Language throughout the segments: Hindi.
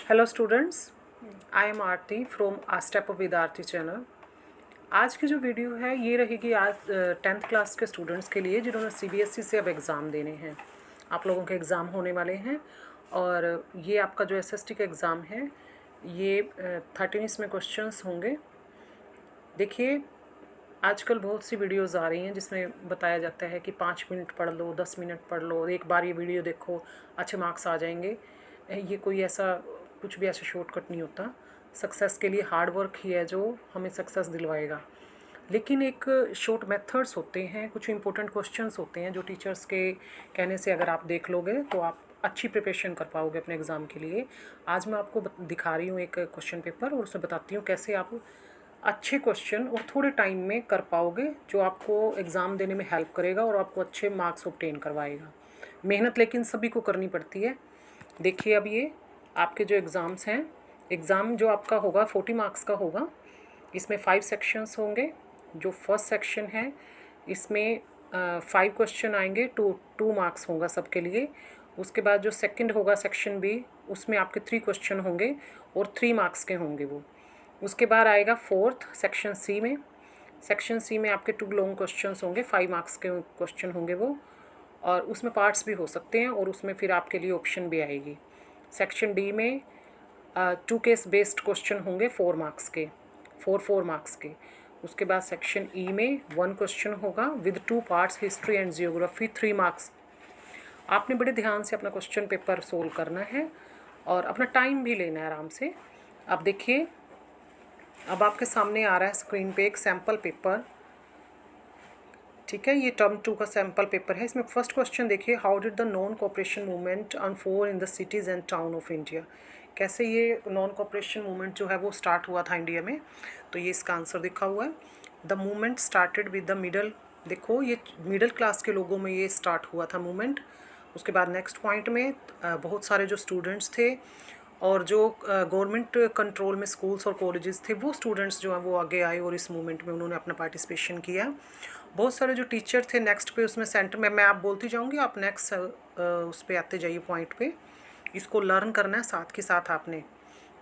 Hello students, I am Aarti from a step of Vidyarthi channel. आज की जो वीडियो है ये रहेगी आज 10th क्लास के स्टूडेंट्स के लिए जिन्होंने सीबीएसई से अब एग्ज़ाम देने हैं। आप लोगों के एग्ज़ाम होने वाले हैं और ये आपका जो एसएसटी का एग्ज़ाम है ये 13 इसमें क्वेश्चंस होंगे। देखिए, आजकल बहुत सी वीडियोस आ रही हैं जिसमें बताया जाता है कि 5 मिनट पढ़ लो, 10 मिनट पढ़ लो, एक बार ये वीडियो देखो अच्छे मार्क्स आ जाएंगे। ये कोई ऐसा कुछ भी ऐसा शॉर्टकट नहीं होता। सक्सेस के लिए हार्ड वर्क ही है जो हमें सक्सेस दिलवाएगा। लेकिन एक शॉर्ट मेथड्स होते हैं, कुछ इंपॉर्टेंट क्वेश्चंस होते हैं जो टीचर्स के कहने से अगर आप देख लोगे तो आप अच्छी प्रिपरेशन कर पाओगे अपने एग्ज़ाम के लिए। आज मैं आपको दिखा रही हूँ एक क्वेश्चन पेपर और उसमें बताती हूँ कैसे आप अच्छे क्वेश्चन और थोड़े टाइम में कर पाओगे जो आपको एग्ज़ाम देने में हेल्प करेगा और आपको अच्छे मार्क्स ऑब्टेन करवाएगा। मेहनत लेकिन सभी को करनी पड़ती है। देखिए, अब ये आपके जो एग्ज़ाम्स हैं, एग्ज़ाम जो आपका होगा 40 मार्क्स का होगा। इसमें 5 सेक्शंस होंगे। जो फर्स्ट सेक्शन है इसमें 5 क्वेश्चन आएंगे, 2 मार्क्स होगा सबके लिए। उसके बाद जो सेकंड होगा सेक्शन बी, उसमें आपके 3 क्वेश्चन होंगे और 3 मार्क्स के होंगे वो। उसके बाद आएगा फोर्थ सेक्शन सी में। सेक्शन सी में आपके 2 लॉन्ग क्वेश्चंस होंगे, 5 मार्क्स के क्वेश्चन होंगे वो, और उसमें पार्ट्स भी हो सकते हैं और उसमें फिर आपके लिए ऑप्शन भी आएगी। सेक्शन डी में 2 केस बेस्ड क्वेश्चन होंगे 4 मार्क्स के, 4 मार्क्स के। उसके बाद सेक्शन ई में 1 क्वेश्चन होगा with 2 parts, history and geography, 3 marks. आपने बड़े ध्यान से अपना क्वेश्चन पेपर सोल्व करना है और अपना टाइम भी लेना है आराम से। अब देखिए, अब आपके सामने आ रहा है स्क्रीन पे एक सैम्पल पेपर। ठीक है, ये टर्म 2 का सैम्पल पेपर है। इसमें फर्स्ट क्वेश्चन देखिए, how did the non cooperation movement unfold in the cities and town of India. कैसे ये नॉन कोऑपरेशन मूवमेंट जो है वो स्टार्ट हुआ था इंडिया में। तो ये इसका आंसर लिखा हुआ है। The movement started with the middle, देखो ये मिडिल क्लास के लोगों में ये स्टार्ट हुआ था मूवमेंट। उसके बाद नेक्स्ट पॉइंट में बहुत सारे जो स्टूडेंट्स थे और जो गवर्नमेंट कंट्रोल में स्कूल्स और कॉलेजेस थे वो स्टूडेंट्स जो हैं वो आगे आए और इस मूवमेंट में उन्होंने अपना पार्टिसिपेशन किया। बहुत सारे जो टीचर थे नेक्स्ट पे उसमें सेंटर में मैं आप बोलती जाऊंगी, आप नेक्स्ट उस पर आते जाइए पॉइंट पे। इसको लर्न करना है साथ के साथ आपने,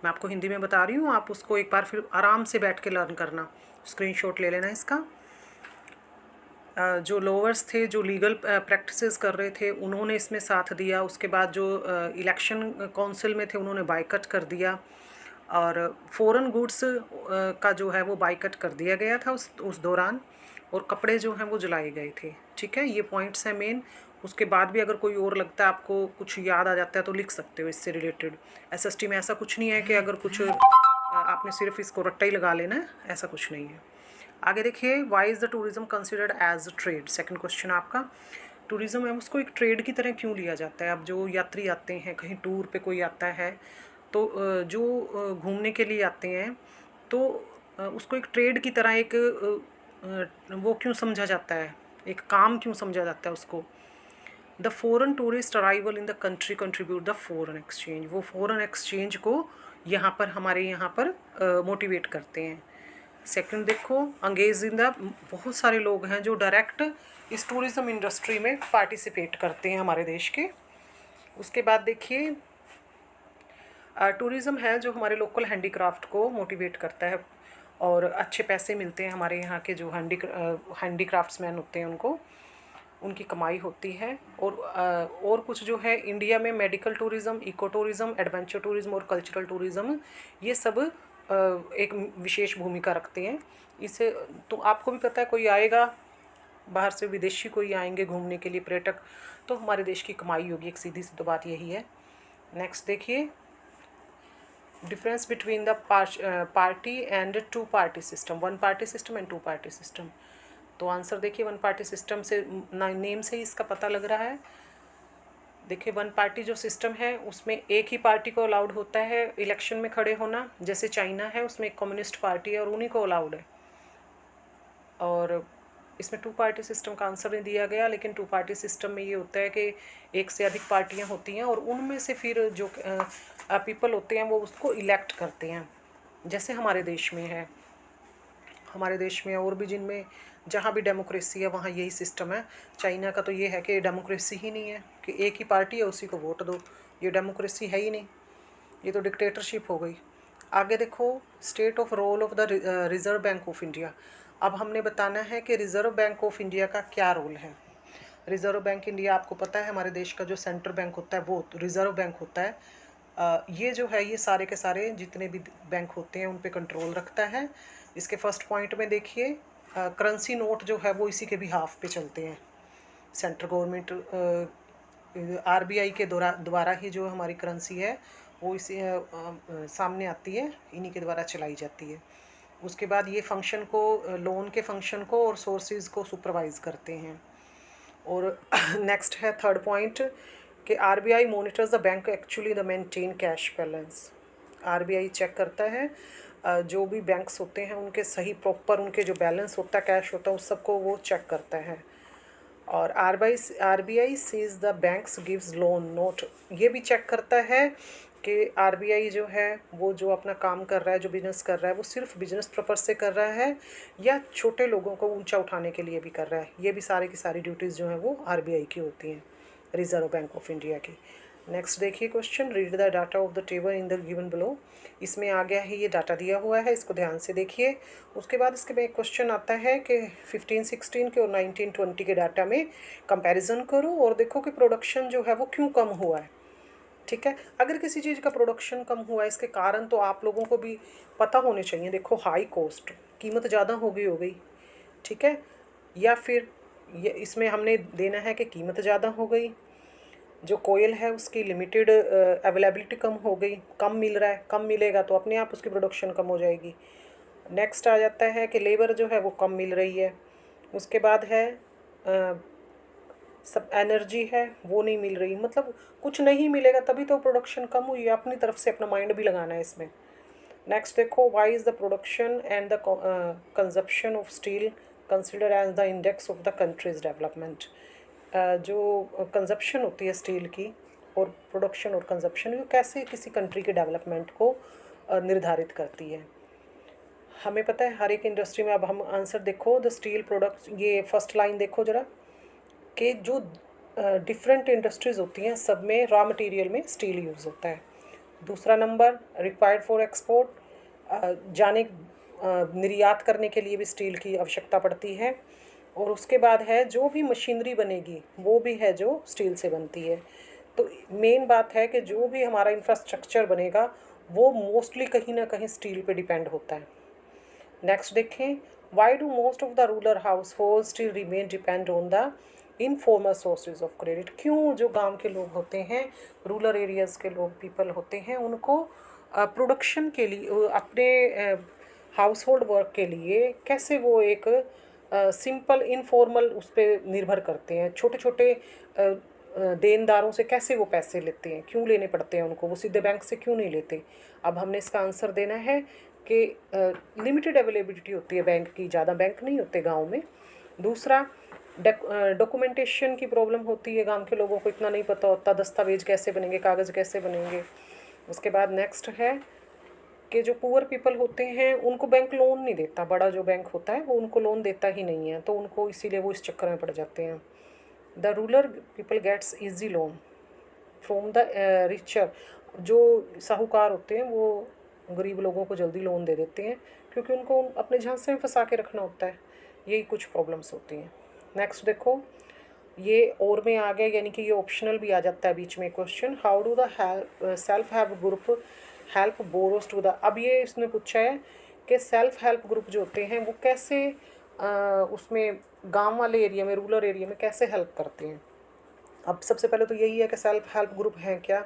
मैं आपको हिंदी में बता रही हूँ, आप उसको एक बार फिर आराम से बैठ के लर्न करना। स्क्रीनशॉट ले लेना इसका। जो लोअर्स थे जो लीगल प्रैक्टिसेस कर रहे थे उन्होंने इसमें साथ दिया। उसके बाद जो इलेक्शन काउंसिल में थे उन्होंने बाइकट कर दिया और फॉरेन गुड्स का जो है वो बाइकट कर दिया गया था उस दौरान, और कपड़े जो हैं वो जलाए गए थे। ठीक है, ये पॉइंट्स हैं मेन। उसके बाद भी अगर कोई और लगता है आपको कुछ याद आ जाता है तो लिख सकते हो इससे रिलेटेड। एसएसटी में ऐसा कुछ नहीं है कि अगर कुछ आपने सिर्फ इसको रट्टा ही लगा लेना है, ऐसा कुछ नहीं है। आगे देखिए, why is the tourism considered as a trade. Second question आपका, टूरिज़्म है उसको एक ट्रेड की तरह क्यों लिया जाता है। अब जो यात्री आते हैं कहीं टूर पे कोई आता है तो जो घूमने के लिए आते हैं तो उसको एक ट्रेड की तरह एक वो क्यों समझा जाता है, एक काम क्यों समझा जाता है उसको। The foreign tourist arrival in the country contribute the foreign exchange, वो फॉरेन एक्सचेंज को यहाँ पर हमारे यहाँ पर मोटिवेट करते हैं। सेकंड देखो, अंगेजिंदा बहुत सारे लोग हैं जो डायरेक्ट इस टूरिज़्म इंडस्ट्री में पार्टिसिपेट करते हैं हमारे देश के। उसके बाद देखिए, टूरिज़्म है जो हमारे लोकल हैंडीक्राफ्ट को मोटिवेट करता है और अच्छे पैसे मिलते हैं हमारे यहाँ के जो हैंडीक्राफ्ट्समैन होते हैं उनको, उनकी कमाई होती है। और कुछ जो है इंडिया में medical tourism, eco tourism, adventure tourism और कल्चरल टूरिज़्म, ये सब एक विशेष भूमिका रखते हैं। इसे तो आपको भी पता है, कोई आएगा बाहर से, विदेशी कोई आएंगे घूमने के लिए पर्यटक, तो हमारे देश की कमाई होगी, एक सीधी सी तो बात यही है। नेक्स्ट देखिए, difference between the party and 2 party system, 1 party system and 2 party system. तो आंसर देखिए, 1 पार्टी सिस्टम से नेम से ही इसका पता लग रहा है। देखिए, 1 पार्टी जो सिस्टम है उसमें एक ही पार्टी को अलाउड होता है इलेक्शन में खड़े होना। जैसे चाइना है उसमें एक कम्युनिस्ट पार्टी है और उन्हीं को अलाउड है। और इसमें 2 पार्टी सिस्टम का आंसर नहीं दिया गया, लेकिन 2 पार्टी सिस्टम में ये होता है कि एक से अधिक पार्टियां होती हैं और उनमें से फिर जो पीपल होते हैं वो उसको इलेक्ट करते हैं, जैसे हमारे देश में है। हमारे देश में और भी जिनमें जहाँ भी डेमोक्रेसी है वहाँ यही सिस्टम है। चाइना का तो ये है कि डेमोक्रेसी ही नहीं है कि एक ही पार्टी है उसी को वोट दो, ये डेमोक्रेसी है ही नहीं। ये तो डिक्टेटरशिप हो गई। आगे देखो, state of role of the reserve bank of India. अब हमने बताना है कि रिजर्व बैंक ऑफ इंडिया का क्या रोल है। रिजर्व बैंक इंडिया आपको पता है हमारे देश का जो सेंट्रल बैंक होता है वो रिजर्व बैंक होता है। ये जो है ये सारे के सारे जितने भी बैंक होते हैं उन पे कंट्रोल रखता है। इसके फर्स्ट पॉइंट में देखिए, करेंसी नोट जो है वो इसी के बिहाफ पे चलते हैं। सेंट्रल गवर्नमेंट आरबीआई के द्वारा ही जो हमारी करेंसी है वो इसी सामने आती है, इन्हीं के द्वारा चलाई जाती है। उसके बाद ये फंक्शन को, लोन के फंक्शन को और सोर्सेज को सुपरवाइज करते हैं। और नेक्स्ट है थर्ड पॉइंट कि RBI monitors the bank actually the maintain cash balance. RBI check करता है जो भी बैंक्स होते हैं उनके सही प्रॉपर उनके जो बैलेंस होता है, कैश होता है, उस सबको वो चेक करता है। और RBI sees the banks gives loan note, ये भी चेक करता है कि आरबीआई जो है वो जो अपना काम कर रहा है, जो बिजनेस कर रहा है, वो सिर्फ बिजनेस पर्पस से कर रहा है या छोटे लोगों को ऊंचा उठाने के लिए भी कर रहा है। ये भी सारे की सारी ड्यूटीज़ जो हैं वो आरबीआई की होती हैं, रिजर्व बैंक ऑफ इंडिया की। नेक्स्ट देखिए question, read the data of the table in the given below. इसमें आ गया है, ये डाटा दिया हुआ है, इसको ध्यान से देखिए। उसके बाद इसके में एक क्वेश्चन आता है कि 15-16 के और 19-20 के डाटा में कंपैरिजन करो और देखो कि प्रोडक्शन जो है वो क्यों कम हुआ है। ठीक है, अगर किसी चीज़ का प्रोडक्शन कम हुआ है इसके कारण तो आप लोगों को भी पता होने चाहिए। देखो, हाई कॉस्ट, कीमत ज़्यादा हो गई, ठीक है, या फिर ये इसमें हमने देना है कि कीमत ज़्यादा हो गई, जो कोयल है उसकी लिमिटेड अवेलेबिलिटी कम हो गई, कम मिल रहा है, कम मिलेगा तो अपने आप उसकी प्रोडक्शन कम हो जाएगी। नेक्स्ट आ जाता है कि लेबर जो है वो कम मिल रही है। उसके बाद है सब एनर्जी है वो नहीं मिल रही, मतलब कुछ नहीं मिलेगा तभी तो प्रोडक्शन कम हुई है। अपनी तरफ से अपना माइंड भी लगाना है इसमें। नेक्स्ट देखो, why is the production and the consumption of steel consider as the index of the country's development. जो कंजप्शन होती है स्टील की और प्रोडक्शन और कंजप्शन, ये कैसे किसी कंट्री के डेवलपमेंट को निर्धारित करती है। हमें पता है हर एक इंडस्ट्री में, अब हम आंसर देखो, द स्टील प्रोडक्ट, ये फर्स्ट लाइन देखो ज़रा, कि जो डिफरेंट इंडस्ट्रीज़ होती हैं सब में रॉ मटेरियल में स्टील यूज़ होता है। दूसरा नंबर, रिक्वायर्ड फॉर एक्सपोर्ट, निर्यात करने के लिए भी स्टील की आवश्यकता पड़ती है। और उसके बाद है जो भी मशीनरी बनेगी वो भी है जो स्टील से बनती है। तो मेन बात है कि जो भी हमारा इंफ्रास्ट्रक्चर बनेगा वो मोस्टली कहीं ना कहीं स्टील पे डिपेंड होता है। नेक्स्ट देखें, why do most of the rural house hold still remain depend on the informal sources of credit. क्यों जो गांव के लोग होते हैं, रूरल एरियाज़ के लोग पीपल होते हैं, उनको प्रोडक्शन के लिए, अपने हाउस होल्ड वर्क के लिए कैसे वो एक सिंपल इनफॉर्मल उस पर निर्भर करते हैं। छोटे छोटे देनदारों से कैसे वो पैसे लेते हैं, क्यों लेने पड़ते हैं उनको, वो सीधे बैंक से क्यों नहीं लेते। अब हमने इसका आंसर देना है कि लिमिटेड अवेलेबिलिटी होती है बैंक की, ज़्यादा बैंक नहीं होते गांव में। दूसरा, डॉक्यूमेंटेशन की प्रॉब्लम होती है, गांव के लोगों को इतना नहीं पता होता दस्तावेज कैसे बनेंगे, कागज़ कैसे बनेंगे। उसके बाद नेक्स्ट है कि जो पुअर पीपल होते हैं उनको बैंक लोन नहीं देता, बड़ा जो बैंक होता है वो उनको लोन देता ही नहीं है, तो उनको इसीलिए वो इस चक्कर में पड़ जाते हैं। The rural people gets easy loan from the richer. जो साहूकार होते हैं वो गरीब लोगों को जल्दी लोन दे देते हैं क्योंकि उनको अपने झांसे में फंसा के रखना होता है। यही कुछ प्रॉब्लम्स होती हैं। नेक्स्ट देखो, ये और में आ गया, यानी कि ये ऑप्शनल भी आ जाता है बीच में question. How do the self help group help borrowers to the. अब ये इसने पूछा है कि सेल्फ हेल्प ग्रुप जो होते हैं वो कैसे उसमें गांव वाले एरिया में, रूरल एरिया में कैसे हेल्प करते हैं। अब सबसे पहले तो यही है कि सेल्फ हेल्प ग्रुप हैं क्या।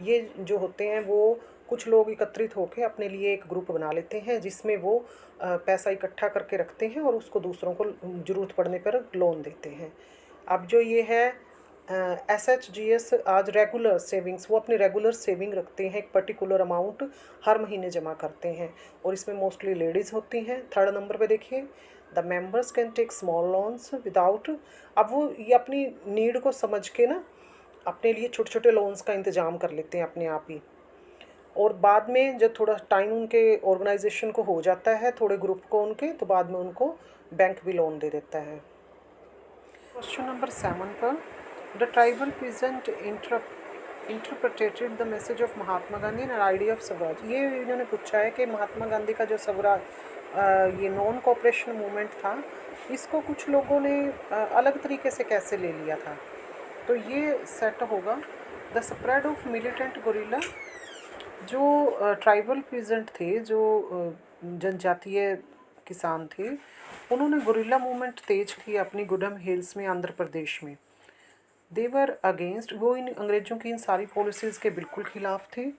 ये जो होते हैं वो कुछ लोग एकत्रित होकर अपने लिए एक ग्रुप बना लेते हैं जिसमें वो पैसा इकट्ठा करके रखते हैं और उसको दूसरों को ज़रूरत पड़ने पर लोन देते हैं। अब जो ये है SHGS, आज रेगुलर सेविंग्स, वो अपनी रेगुलर सेविंग रखते हैं, एक पर्टिकुलर अमाउंट हर महीने जमा करते हैं और इसमें मोस्टली लेडीज़ होती हैं। थर्ड नंबर पे देखिए, the members can take small loans without. अब वो ये अपनी नीड को समझ के ना अपने लिए छोटे छोटे लोन्स का इंतज़ाम कर लेते हैं अपने आप ही, और बाद में जब थोड़ा टाइम उनके ऑर्गेनाइजेशन को हो जाता है, थोड़े ग्रुप को उनके, तो बाद में उनको बैंक भी लोन दे देता है। क्वेश्चन नंबर 7 पर, the tribal peasant interpreted the message of Mahatma Gandhi and idea of Swaraj. ये इन्होंने पूछा है कि महात्मा गांधी का जो स्वराज ये नॉन कोऑपरेशन मूवमेंट था, इसको कुछ लोगों ने अलग तरीके से कैसे ले लिया था। तो ये सेट होगा the spread of militant gorilla. जो ट्राइबल पीजेंट थे, जो जनजातीय किसान थे, उन्होंने गोरिल्ला मूवमेंट तेज की अपनी गुडम हिल्स में, आंध्र प्रदेश में। देवर अगेंस्ट, वो इन अंग्रेज़ों की इन सारी पॉलिसीज़ के बिल्कुल ख़िलाफ़ थे।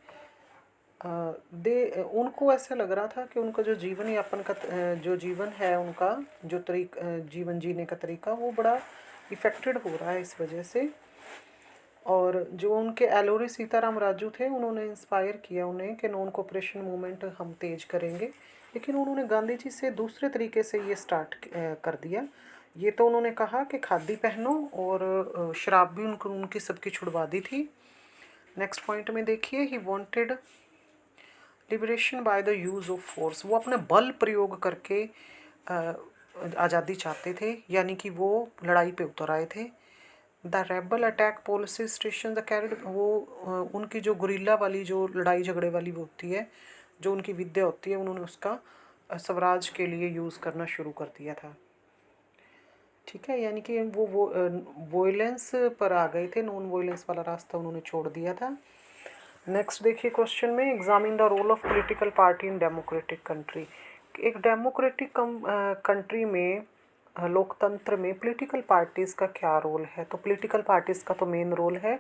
उनको ऐसा लग रहा था कि उनका जो जीवन यापन का जो जीवन है, उनका जो जीवन जीने का तरीका, वो बड़ा इफ़ेक्टेड हो रहा है इस वजह से। और जो उनके एलोरी सीताराम राजू थे, उन्होंने इंस्पायर किया उन्हें कि नॉन कोऑपरेशन मूवमेंट हम तेज करेंगे, लेकिन उन्होंने गांधी जी से दूसरे तरीके से ये स्टार्ट कर दिया। ये तो उन्होंने कहा कि खादी पहनो, और शराब भी उनकी सबकी छुड़वा दी थी। नेक्स्ट पॉइंट में देखिए, he wanted liberation by the use of force. वो अपने बल प्रयोग करके आज़ादी चाहते थे, यानी कि वो लड़ाई पे उतर आए थे। The rebel attack policy station the carried, वो उनकी जो गुरिल्ला वाली जो लड़ाई झगड़े वाली वो होती है, जो उनकी विद्या होती है, उन्होंने उसका स्वराज के लिए यूज़ करना शुरू कर दिया था। ठीक है, यानी कि वो वोयलेंस पर आ गए थे, नॉन वोयलेंस वाला रास्ता उन्होंने छोड़ दिया था। नेक्स्ट देखिए क्वेश्चन में, examine the role of political party in democratic country. एक डेमोक्रेटिक कंट्री में, लोकतंत्र में पॉलिटिकल पार्टीज़ का क्या रोल है। तो पॉलिटिकल पार्टीज़ का तो मेन रोल है,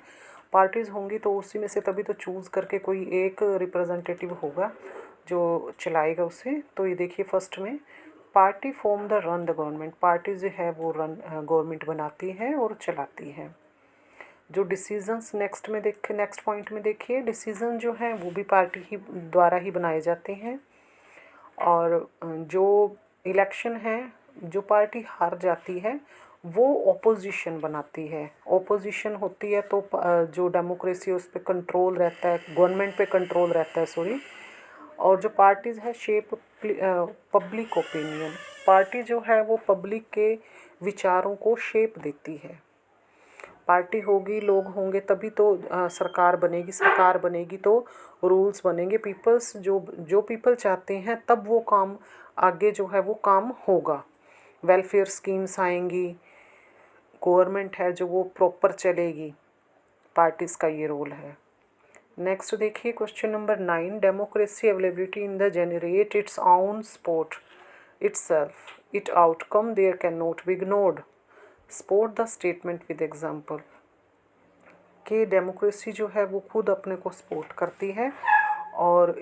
पार्टीज़ होंगी तो उसी में से तभी तो चूज़ करके कोई एक रिप्रेजेंटेटिव होगा जो चलाएगा उसे। तो ये देखिए फर्स्ट में, party form the run the government. Party जो है वो रन गवर्नमेंट बनाती है और चलाती है। जो डिसीजंस नेक्स्ट पॉइंट में देखिए, डिसीजन जो हैं वो भी पार्टी ही द्वारा ही बनाए जाते हैं। और जो इलेक्शन है, जो पार्टी हार जाती है वो ओपोजिशन बनाती है, ओपोजिशन होती है। तो जो डेमोक्रेसी उस पर कंट्रोल रहता है, गवर्नमेंट पे कंट्रोल रहता है, सॉरी। और जो पार्टीज़ है, शेप पब्लिक ओपिनियन। पार्टी जो है वो पब्लिक के विचारों को शेप देती है। पार्टी होगी, लोग होंगे, तभी तो सरकार बनेगी, सरकार बनेगी तो रूल्स बनेंगे। पीपल्स जो पीपल चाहते हैं, तब वो काम आगे जो है वो काम होगा। वेलफेयर स्कीम्स आएंगी, गवर्नमेंट है जो वो प्रॉपर चलेगी। पार्टीज़ का ये रोल है। नेक्स्ट देखिए question number 9, democracy availability in the generate its own sport itself it outcome there cannot be ignored. Support the statement with example. कि डेमोक्रेसी जो है वो खुद अपने को सपोर्ट करती है और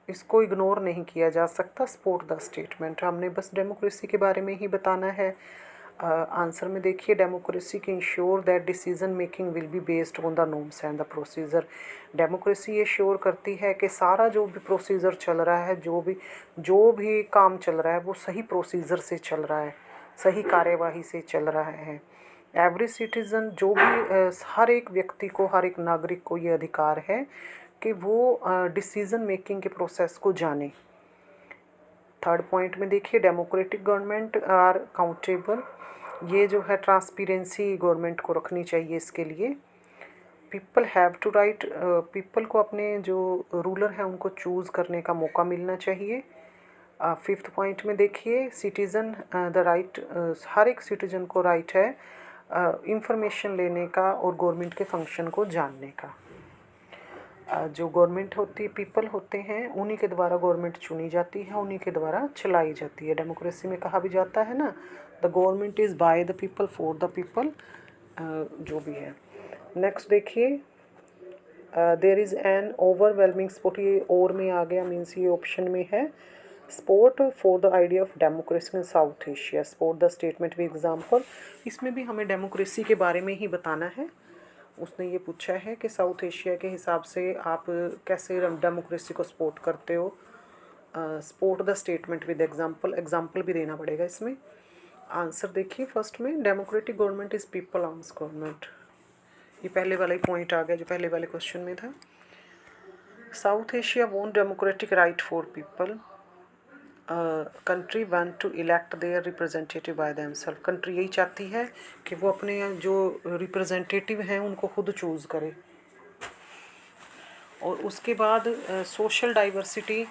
इसको इग्नोर नहीं किया जा सकता। सपोर्ट द स्टेटमेंट, हमने बस डेमोक्रेसी के बारे में ही बताना है। आंसर में देखिए, डेमोक्रेसी के ensure that decision making will be based on the norms and the procedure. Democracy ये श्योर करती है कि सारा जो भी प्रोसीजर चल रहा है, जो भी काम चल रहा है, वो सही प्रोसीजर से चल रहा है, सही कार्यवाही से चल रहा है। एवरी सिटीज़न, जो भी हर एक व्यक्ति को, हर एक नागरिक को ये अधिकार है कि वो डिसीज़न मेकिंग के प्रोसेस को जाने। थर्ड पॉइंट में देखिए, डेमोक्रेटिक गवर्नमेंट आर अकाउंटेबल। ये जो है ट्रांसपेरेंसी गवर्नमेंट को रखनी चाहिए इसके लिए। People have to right, people को अपने जो रूलर हैं उनको चूज़ करने का मौका मिलना चाहिए। फिफ्थ पॉइंट में देखिए, सिटीज़न द राइट, हर एक सिटीज़न को राइट है इंफॉर्मेशन लेने का और गवर्नमेंट के फंक्शन को जानने का। जो गवर्नमेंट होती है, पीपल होते हैं, उन्हीं के द्वारा गवर्नमेंट चुनी जाती है, उन्हीं के द्वारा चलाई जाती है। डेमोक्रेसी में कहा भी जाता है ना, the government is by the people for the people, जो भी है। नेक्स्ट देखिए, there is an overwhelming support. ये और में आ गया, मीन्स ये ऑप्शन में है। Support for the idea of democracy in south Asia, support the statement with example. इसमें भी हमें डेमोक्रेसी के बारे में ही बताना है। उसने ये पूछा है कि साउथ एशिया के हिसाब से आप कैसे डेमोक्रेसी को सपोर्ट करते हो। Support the statement with example, example भी देना पड़ेगा इसमें। आंसर देखिए फर्स्ट में, democratic government is people arms government. ये पहले वाला ही पॉइंट आ गया जो पहले वाले क्वेश्चन में था। South Asia won't democratic right for people. Country want to elect their representative by themselves. Country यही चाहती है कि वो अपने जो रिप्रेजेंटेटिव हैं उनको खुद चूज़ करे। और उसके बाद सोशल डाइवर्सिटी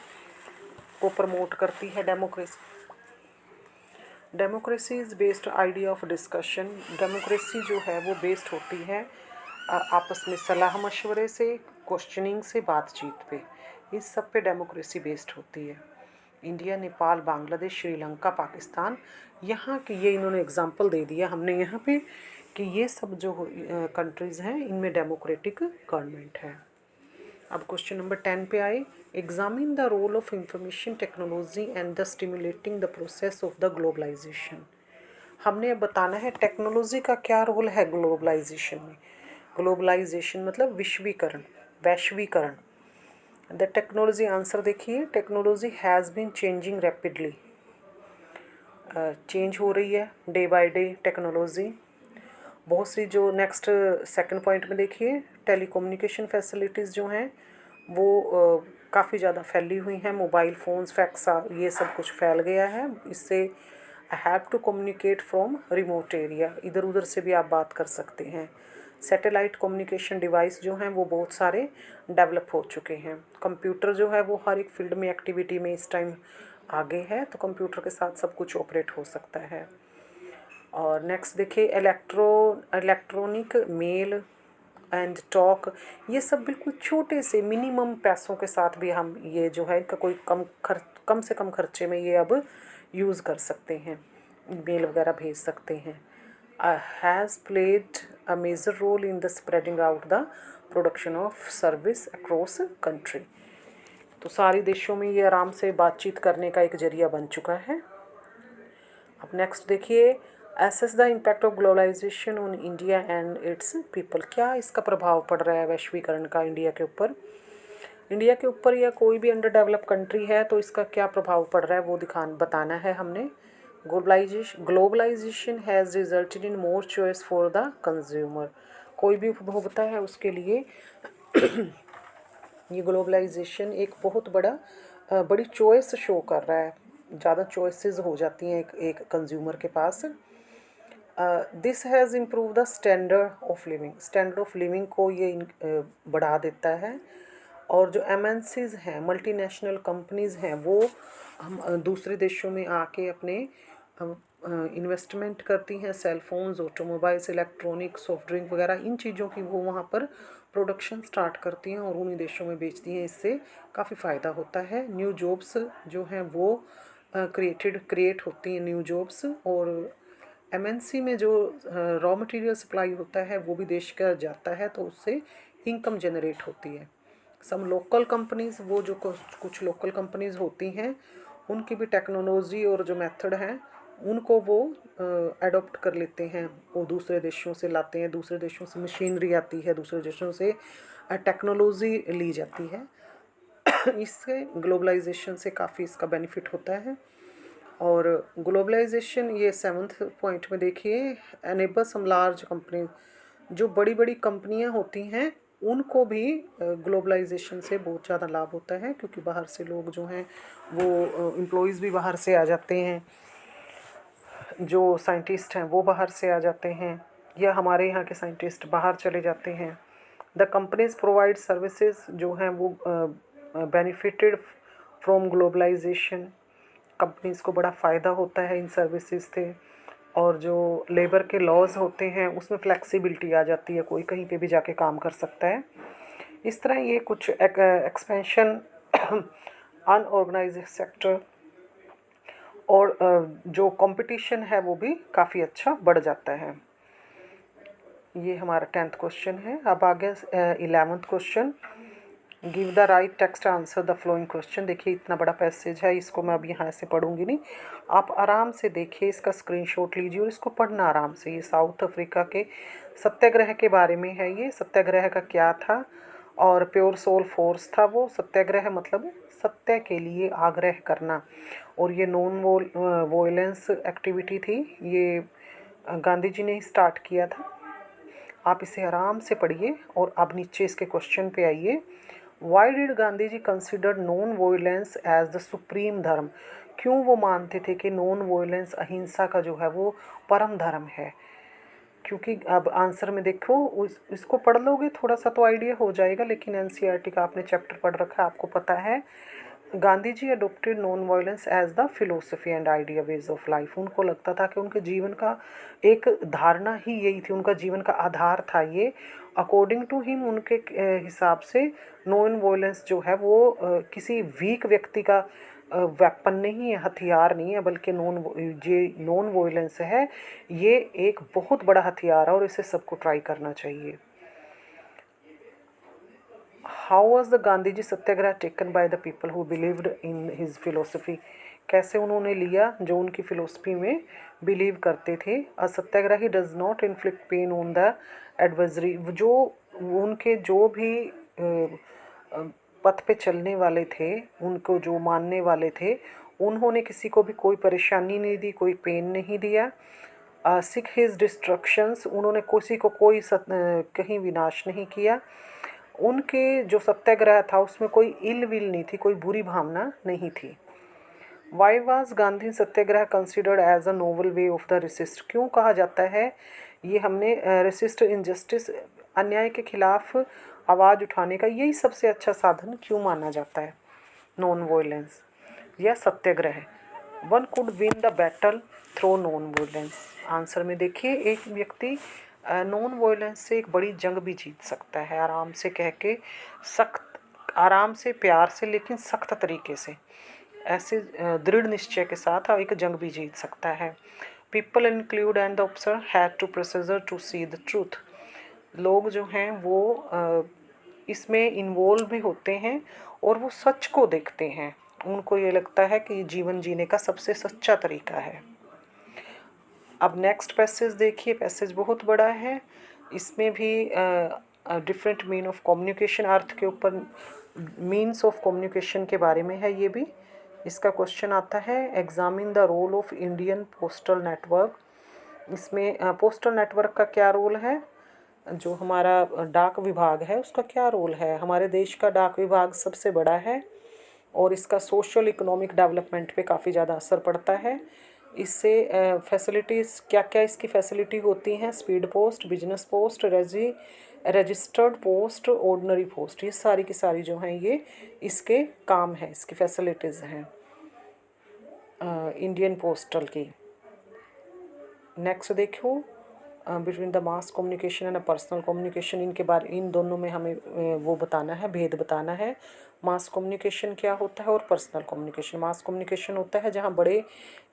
को प्रमोट करती है democracy. Democracy is based idea of discussion. Democracy जो है वो बेस्ड होती है आपस में सलाह मशवरे से, क्वेश्चनिंग से, बातचीत पे। इस सब पे डेमोक्रेसी बेस्ड होती है। इंडिया, नेपाल, बांग्लादेश, श्रीलंका, पाकिस्तान, यहाँ की ये इन्होंने एग्जांपल दे दिया हमने यहाँ पे कि ये सब जो कंट्रीज़ हैं इनमें डेमोक्रेटिक गवर्नमेंट है। अब क्वेश्चन नंबर 10 पे आए। Examine the role of information technology and the stimulating the process of the globalization. हमने अब बताना है टेक्नोलॉजी का क्या रोल है ग्लोबलाइजेशन में। ग्लोबलाइजेशन मतलब विश्वीकरण, वैश्वीकरण। द टेक्नोलॉजी आंसर देखिए, technology has been changing rapidly. Change हो रही है डे बाय डे टेक्नोलॉजी। बहुत सी जो नेक्स्ट सेकंड पॉइंट में देखिए, टेलीकम्युनिकेशन फैसिलिटीज़ जो हैं वो काफ़ी ज़्यादा फैली हुई हैं। मोबाइल फ़ोन्स, फैक्स, ये सब कुछ फैल गया है। इससे have to communicate from remote area, इधर उधर से भी आप बात कर सकते हैं। सैटेलाइट कम्युनिकेशन डिवाइस जो हैं वो बहुत सारे डेवलप हो चुके हैं। कंप्यूटर जो है वो हर एक फील्ड में, एक्टिविटी में इस टाइम आगे है, तो कंप्यूटर के साथ सब कुछ ऑपरेट हो सकता है। और नेक्स्ट देखिए, इलेक्ट्रॉनिक मेल एंड टॉक, ये सब बिल्कुल छोटे से मिनिमम पैसों के साथ भी हम ये जो है इनका कोई कम से कम खर्चे में ये अब यूज़ कर सकते हैं, मेल वगैरह भेज सकते हैं। Has played a major role in the spreading out the production of service across country. तो सारे देशों में ये आराम से बातचीत करने का एक जरिया बन चुका है। अब नेक्स्ट देखिए, assess the impact of globalization on India and its people. क्या इसका प्रभाव पड़ रहा है वैश्वीकरण का इंडिया के ऊपर। इंडिया के ऊपर या कोई भी अंडर डेवलप कंट्री है तो इसका क्या प्रभाव पड़ रहा है वो बताना है हमने। Globalization has resulted in more choice for the consumer. कोई भी उपभोक्ता है उसके लिए ये ग्लोबलाइजेशन एक बहुत बड़ी चॉइस शो कर रहा है। ज़्यादा चॉइसेस हो जाती हैं एक कंज्यूमर के पास। This has improve the standard of living. Standard of living को ये बढ़ा देता है। और जो MNCs हैं, मल्टीनेशनल कंपनीज़ हैं, वो हम दूसरे देशों में आके अपने इन्वेस्टमेंट करती हैं। Cellphones, automobiles, electronic, soft drink वगैरह इन चीज़ों की वो वहाँ पर प्रोडक्शन स्टार्ट करती हैं और उन्हीं देशों में बेचती हैं। इससे काफ़ी फ़ायदा होता है। न्यू जॉब्स जो हैं वो क्रिएट होती हैं, न्यू जॉब्स। और MNC में जो रॉ मटेरियल सप्लाई होता है वो भी देश का जाता है, तो उससे इनकम जनरेट होती है। सम लोकल कंपनीज़, वो जो कुछ लोकल कंपनीज़ होती हैं उनकी भी टेक्नोलॉजी और जो मेथड हैं उनको वो अडॉप्ट कर लेते हैं। वो दूसरे देशों से लाते हैं, दूसरे देशों से मशीनरी आती है, दूसरे देशों से टेक्नोलॉजी ली जाती है। इससे ग्लोबलाइजेशन से काफ़ी इसका बेनिफिट होता है। और ग्लोबलाइजेशन, ये 7th पॉइंट में देखिए, एनेबल सम लार्ज कंपनी, जो बड़ी बड़ी कंपनियां होती हैं उनको भी ग्लोबलाइजेशन से बहुत ज़्यादा लाभ होता है, क्योंकि बाहर से लोग जो हैं वो एम्प्लॉयज़ भी बाहर से आ जाते हैं, जो साइंटिस्ट हैं वो बाहर से आ जाते हैं, या हमारे यहाँ के साइंटिस्ट बाहर चले जाते हैं। द कंपनीज प्रोवाइड सर्विसेज जो हैं वो बेनिफिटेड फ्रॉम ग्लोबलाइजेशन। कंपनीज़ को बड़ा फ़ायदा होता है इन सर्विसेज से। और जो लेबर के लॉज होते हैं उसमें फ्लेक्सिबिलिटी आ जाती है, कोई कहीं पे भी जाके काम कर सकता है। इस तरह ये कुछ एक्सपेंशन अनऑर्गेनाइज्ड सेक्टर और जो कंपटीशन है वो भी काफ़ी अच्छा बढ़ जाता है। ये हमारा 10th क्वेश्चन है। अब आगे 11th question, give the right text answer the flowing question. देखिए इतना बड़ा पैसेज है, इसको मैं अब यहाँ से पढ़ूंगी नहीं, आप आराम से देखिए, इसका स्क्रीनशॉट लीजिए और इसको पढ़ना आराम से। ये साउथ अफ्रीका के सत्याग्रह के बारे में है। ये सत्याग्रह का क्या था, और प्योर सोल फोर्स था वो सत्याग्रह, मतलब सत्य के लिए आग्रह करना। और ये नॉन वॉयलेंस एक्टिविटी थी, ये गांधी जी ने स्टार्ट किया था। आप इसे आराम से पढ़िए और अब नीचे इसके क्वेश्चन पे आइए। Why did Gandhi ji consider non violence as the supreme dharma. क्यों वो मानते थे कि नॉन वॉयलेंस, अहिंसा का जो है वो परम धर्म है। क्योंकि अब आंसर में देखो, इसको पढ़ लोगे थोड़ा सा तो आइडिया हो जाएगा, लेकिन एनसीईआरटी का आपने चैप्टर पढ़ रखा है, आपको पता है। Gandhi ji adopted non violence as the philosophy and idea ways of life. उनको लगता था कि उनके जीवन का एक धारणा ही यही थी, उनका जीवन का आधार था ये। अकॉर्डिंग टू हिम, उनके हिसाब से नॉन वायलेंस जो है वो किसी वीक व्यक्ति का वेपन नहीं है, हथियार नहीं है, बल्कि नॉन वायलेंस है, ये एक बहुत बड़ा हथियार है और इसे सबको ट्राई करना चाहिए। How was the Gandhi ji satyagraha taken by the people who believed in his philosophy? कैसे उन्होंने लिया जो उनकी फिलोसफी में बिलीव करते थे। A satyagrahi does not inflict pain on the adversary. जो उनके जो भी पथ पे चलने वाले थे, उनको जो मानने वाले थे, उन्होंने किसी को भी कोई परेशानी नहीं दी, कोई पेन नहीं दिया। सिख हिज डिस्ट्रक्शंस, उन्होंने किसी को कोई कहीं विनाश नहीं किया। उनके जो सत्याग्रह था उसमें कोई इल विल नहीं थी, कोई बुरी भावना नहीं थी। Why was Gandhi satyagraha considered as a noble way of the resist? क्यों कहा जाता है ये हमने रेसिस्ट इनजस्टिस, अन्याय के खिलाफ आवाज़ उठाने का यही सबसे अच्छा साधन क्यों माना जाता है? नॉन वॉयलेंस या satyagraha. One could win the battle through non violence. Answer में देखिए, एक व्यक्ति नॉन वॉयलेंस से एक बड़ी जंग भी जीत सकता है, आराम से कह के, सख्त आराम से, प्यार से, लेकिन सख्त तरीके से, ऐसे दृढ़ निश्चय के साथ एक जंग भी जीत सकता है। People include and the observer had to procedure to see the truth. लोग जो हैं वो इसमें इन्वॉल्व भी होते हैं और वो सच को देखते हैं। उनको ये लगता है कि जीवन जीने का सबसे सच्चा तरीका है। अब नेक्स्ट पैसेज देखिए, पैसेज बहुत बड़ा है, इसमें भी डिफरेंट मीन ऑफ कम्युनिकेशन, अर्थ के ऊपर मीन्स ऑफ कम्युनिकेशन के बारे में है ये भी। इसका क्वेश्चन आता है, examine the role of Indian postal network. इसमें पोस्टल नेटवर्क का क्या रोल है, जो हमारा डाक विभाग है उसका क्या रोल है। हमारे देश का डाक विभाग सबसे बड़ा है और इसका सोशल इकोनॉमिक डेवलपमेंट पे काफ़ी ज़्यादा असर पड़ता है। इससे फैसिलिटीज़ क्या क्या इसकी फैसिलिटी होती हैं, speed post, business post, registered post, ordinary post, ये सारी की सारी जो हैं ये इसके काम हैं, इसकी फैसिलिटीज़ हैं इंडियन पोस्टल की। नेक्स्ट देखो, between the mass communication and personal communication, इनके बारे, इन दोनों में हमें वो बताना है, भेद बताना है। मास कम्युनिकेशन क्या होता है और पर्सनल कम्युनिकेशन। मास कम्युनिकेशन होता है जहाँ बड़े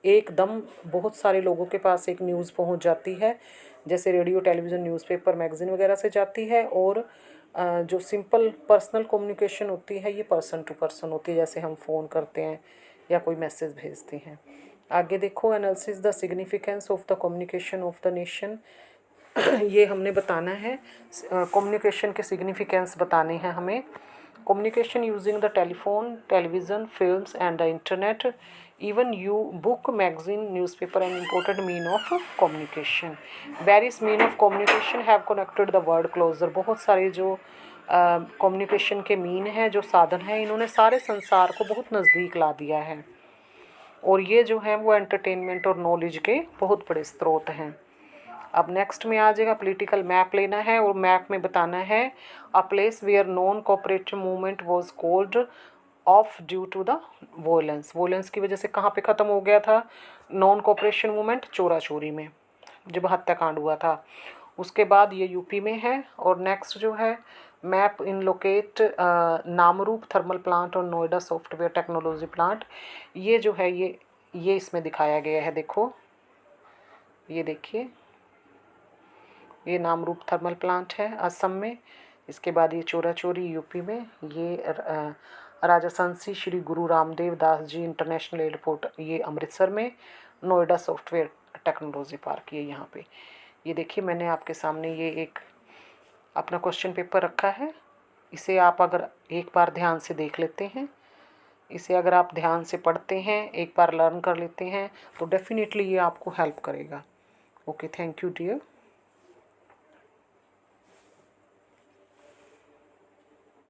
एकदम बहुत सारे लोगों के पास एक न्यूज़ पहुँच जाती है, जैसे रेडियो, टेलीविज़न, न्यूज़पेपर, मैगज़ीन वगैरह से जाती है। और जो सिंपल पर्सनल कम्युनिकेशन होती है ये पर्सन टू पर्सन होती है, जैसे हम फ़ोन करते हैं या कोई मैसेज भेजते हैं। आगे देखो, analysis the significance of the communication of the nation. ये हमने बताना है, कम्युनिकेशन के सिग्निफिकेंस बताने हैं हमें। Communication using the telephone, television, films and the internet, even you book, magazine, newspaper and imported mean of communication. Various mean of communication have connected the world closer. बहुत सारे जो कम्युनिकेशन के मीन हैं, जो साधन हैं, इन्होंने सारे संसार को बहुत नज़दीक ला दिया है। और ये जो हैं वो एंटरटेनमेंट और नॉलेज के बहुत बड़े स्रोत हैं। अब नेक्स्ट में आ जाएगा, पॉलिटिकल मैप लेना है और मैप में बताना है, a place where non cooperative movement was called off due to the violence. Violence की वजह से कहाँ पे ख़त्म हो गया था नॉन कोऑपरेशन मूवमेंट? चोरा चोरी में, जब हत्याकांड हुआ था। उसके बाद ये यूपी में है। और नेक्स्ट जो है, मैप इन लोकेट नामरूप थर्मल प्लांट और नोएडा सॉफ्टवेयर टेक्नोलॉजी प्लांट। ये जो है ये इसमें दिखाया गया है, देखो ये देखिए, ये नामरूप थर्मल प्लांट है असम में। इसके बाद ये चोरा चोरी यूपी में, ये राजस्थान श्री गुरु रामदेव दास जी इंटरनेशनल एयरपोर्ट ये अमृतसर में, नोएडा सॉफ्टवेयर टेक्नोलॉजी पार्क ये यहाँ पे। ये देखिए, मैंने आपके सामने ये एक अपना क्वेश्चन पेपर रखा है, इसे आप अगर एक बार ध्यान से देख लेते हैं, इसे अगर आप ध्यान से पढ़ते हैं, एक बार लर्न कर लेते हैं, तो डेफिनेटली ये आपको हेल्प करेगा। Okay, thank you dear.